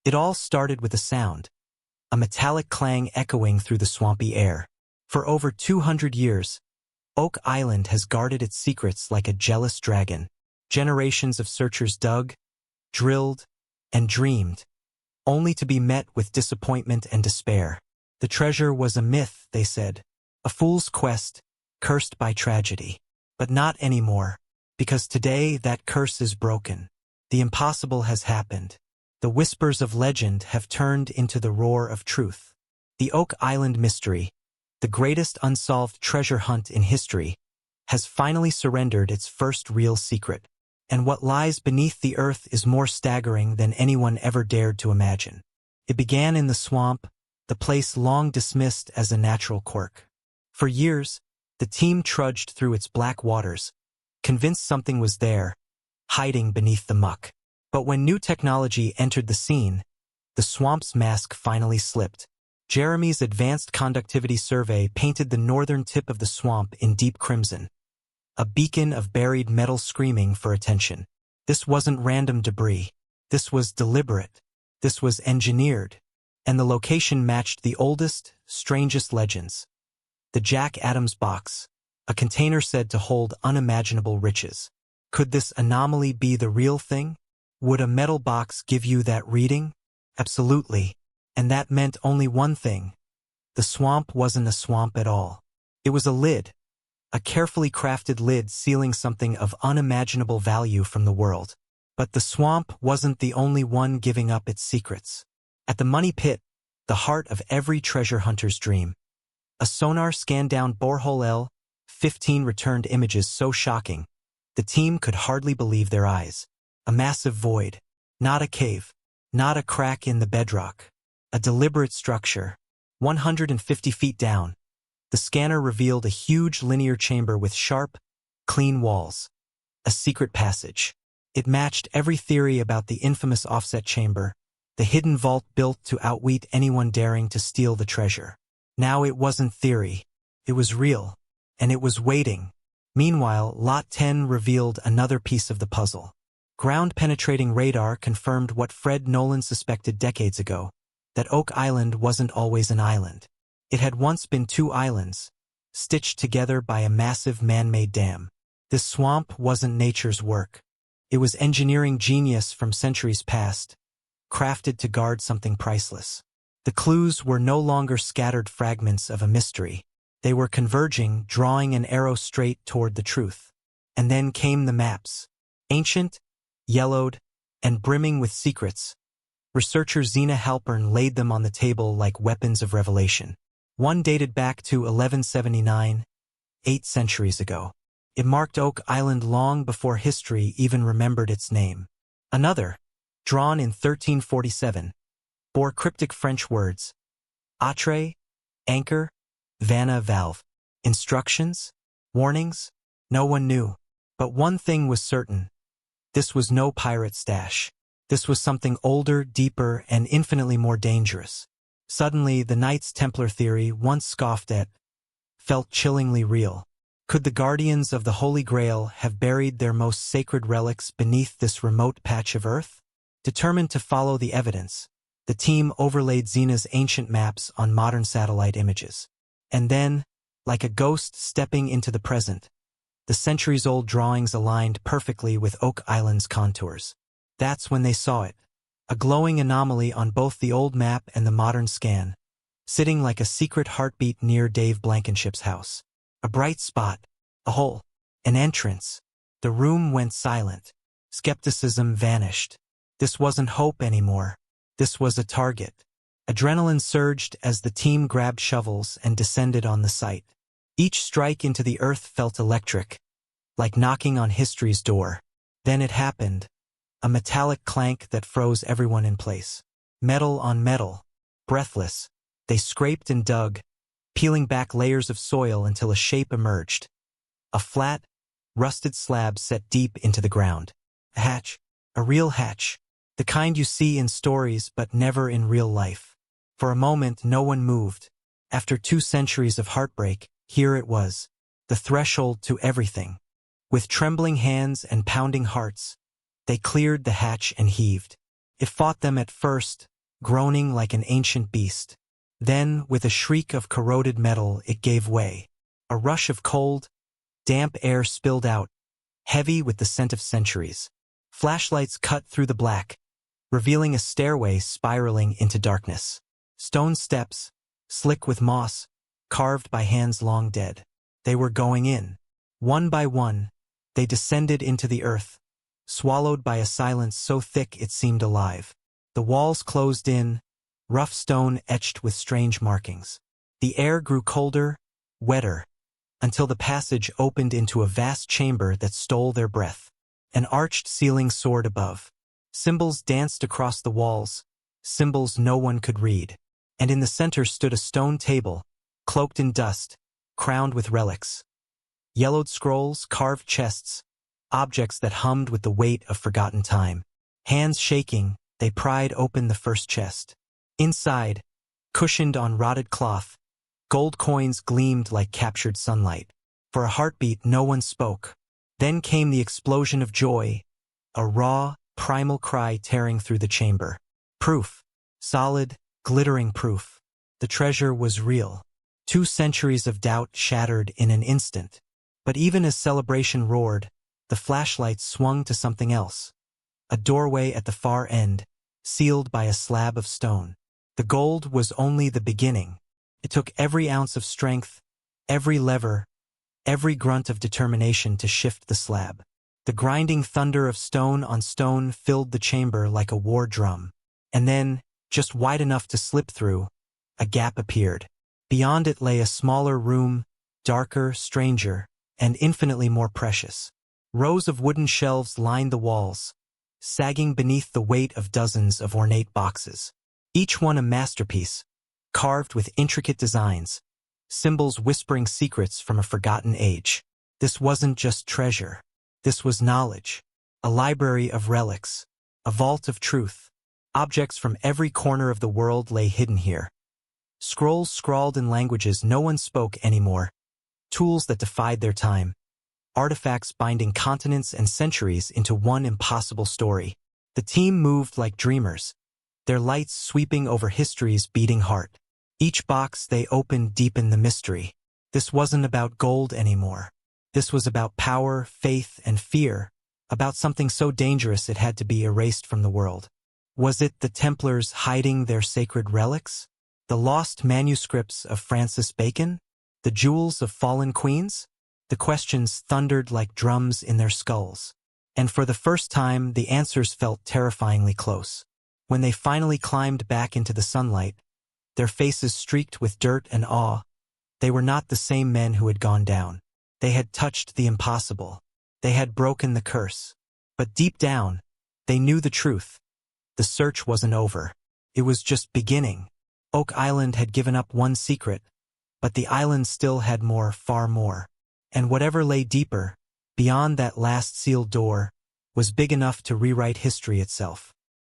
It all started with a sound, a metallic clang echoing through the swampy air. For over 200 years, Oak Island has guarded its secrets like a jealous dragon. Generations of searchers dug, drilled, and dreamed, only to be met with disappointment and despair. The treasure was a myth, they said, a fool's quest, cursed by tragedy. But not anymore, because today that curse is broken. The impossible has happened. The whispers of legend have turned into the roar of truth. The Oak Island mystery, the greatest unsolved treasure hunt in history, has finally surrendered its first real secret. And what lies beneath the earth is more staggering than anyone ever dared to imagine. It began in the swamp, the place long dismissed as a natural quirk. For years, the team trudged through its black waters, convinced something was there, hiding beneath the muck. But when new technology entered the scene, the swamp's mask finally slipped. Jeremy's advanced conductivity survey painted the northern tip of the swamp in deep crimson, a beacon of buried metal screaming for attention. This wasn't random debris. This was deliberate. This was engineered. And the location matched the oldest, strangest legends. The Jack Adams box, a container said to hold unimaginable riches. Could this anomaly be the real thing? Would a metal box give you that reading? Absolutely. And that meant only one thing. The swamp wasn't a swamp at all. It was a lid. A carefully crafted lid sealing something of unimaginable value from the world. But the swamp wasn't the only one giving up its secrets. At the Money Pit, the heart of every treasure hunter's dream, a sonar scanned down borehole L-15 returned images so shocking, the team could hardly believe their eyes. A massive void, not a cave, not a crack in the bedrock, a deliberate structure, 150 feet down. The scanner revealed a huge linear chamber with sharp, clean walls, a secret passage. It matched every theory about the infamous offset chamber, the hidden vault built to outwit anyone daring to steal the treasure. Now it wasn't theory, it was real, and it was waiting. Meanwhile, Lot 10 revealed another piece of the puzzle. Ground-penetrating radar confirmed what Fred Nolan suspected decades ago, that Oak Island wasn't always an island. It had once been two islands, stitched together by a massive man-made dam. This swamp wasn't nature's work. It was engineering genius from centuries past, crafted to guard something priceless. The clues were no longer scattered fragments of a mystery. They were converging, drawing an arrow straight toward the truth. And then came the maps. Ancient, yellowed, and brimming with secrets. Researcher Zena Halpern laid them on the table like weapons of revelation. One dated back to 1179, 8 centuries ago. It marked Oak Island long before history even remembered its name. Another, drawn in 1347, bore cryptic French words: Atre, anchor, Vanna valve. Instructions? Warnings? No one knew. But one thing was certain. This was no pirate stash. This was something older, deeper, and infinitely more dangerous. Suddenly, the Knights Templar theory, once scoffed at, felt chillingly real. Could the guardians of the Holy Grail have buried their most sacred relics beneath this remote patch of earth? Determined to follow the evidence, the team overlaid Zena's ancient maps on modern satellite images. And then, like a ghost stepping into the present, the centuries-old drawings aligned perfectly with Oak Island's contours. That's when they saw it, a glowing anomaly on both the old map and the modern scan, sitting like a secret heartbeat near Dave Blankenship's house. A bright spot, a hole, an entrance. The room went silent. Skepticism vanished. This wasn't hope anymore. This was a target. Adrenaline surged as the team grabbed shovels and descended on the site. Each strike into the earth felt electric, like knocking on history's door. Then it happened. A metallic clank that froze everyone in place. Metal on metal. Breathless, they scraped and dug, peeling back layers of soil until a shape emerged. A flat, rusted slab set deep into the ground. A hatch. A real hatch. The kind you see in stories but never in real life. For a moment, no one moved. After 2 centuries of heartbreak, here it was. The threshold to everything. With trembling hands and pounding hearts, they cleared the hatch and heaved. It fought them at first, groaning like an ancient beast. Then, with a shriek of corroded metal, it gave way. A rush of cold, damp air spilled out, heavy with the scent of centuries. Flashlights cut through the black, revealing a stairway spiraling into darkness. Stone steps, slick with moss, carved by hands long dead. They were going in. One by one, they descended into the earth, swallowed by a silence so thick it seemed alive. The walls closed in, rough stone etched with strange markings. The air grew colder, wetter, until the passage opened into a vast chamber that stole their breath. An arched ceiling soared above. Symbols danced across the walls, symbols no one could read. And in the center stood a stone table, cloaked in dust, crowned with relics. Yellowed scrolls, carved chests, objects that hummed with the weight of forgotten time. Hands shaking, they pried open the first chest. Inside, cushioned on rotted cloth, gold coins gleamed like captured sunlight. For a heartbeat, no one spoke. Then came the explosion of joy, a raw, primal cry tearing through the chamber. Proof. Solid, glittering proof. The treasure was real. 2 centuries of doubt shattered in an instant. But even as celebration roared, the flashlights swung to something else. A doorway at the far end, sealed by a slab of stone. The gold was only the beginning. It took every ounce of strength, every lever, every grunt of determination to shift the slab. The grinding thunder of stone on stone filled the chamber like a war drum. And then, just wide enough to slip through, a gap appeared. Beyond it lay a smaller room, darker, stranger, and infinitely more precious. Rows of wooden shelves lined the walls, sagging beneath the weight of dozens of ornate boxes. Each one a masterpiece, carved with intricate designs, symbols whispering secrets from a forgotten age. This wasn't just treasure. This was knowledge, a library of relics, a vault of truth. Objects from every corner of the world lay hidden here. Scrolls scrawled in languages no one spoke anymore, tools that defied their time, artifacts binding continents and centuries into one impossible story. The team moved like dreamers, their lights sweeping over history's beating heart. Each box they opened deepened the mystery. This wasn't about gold anymore. This was about power, faith, and fear, about something so dangerous it had to be erased from the world. Was it the Templars hiding their sacred relics? The lost manuscripts of Francis Bacon? The jewels of fallen queens? The questions thundered like drums in their skulls. And for the first time, the answers felt terrifyingly close. When they finally climbed back into the sunlight, their faces streaked with dirt and awe, they were not the same men who had gone down. They had touched the impossible. They had broken the curse. But deep down, they knew the truth. The search wasn't over. It was just beginning. Oak Island had given up one secret, but the island still had more, far more. And whatever lay deeper, beyond that last sealed door, was big enough to rewrite history itself.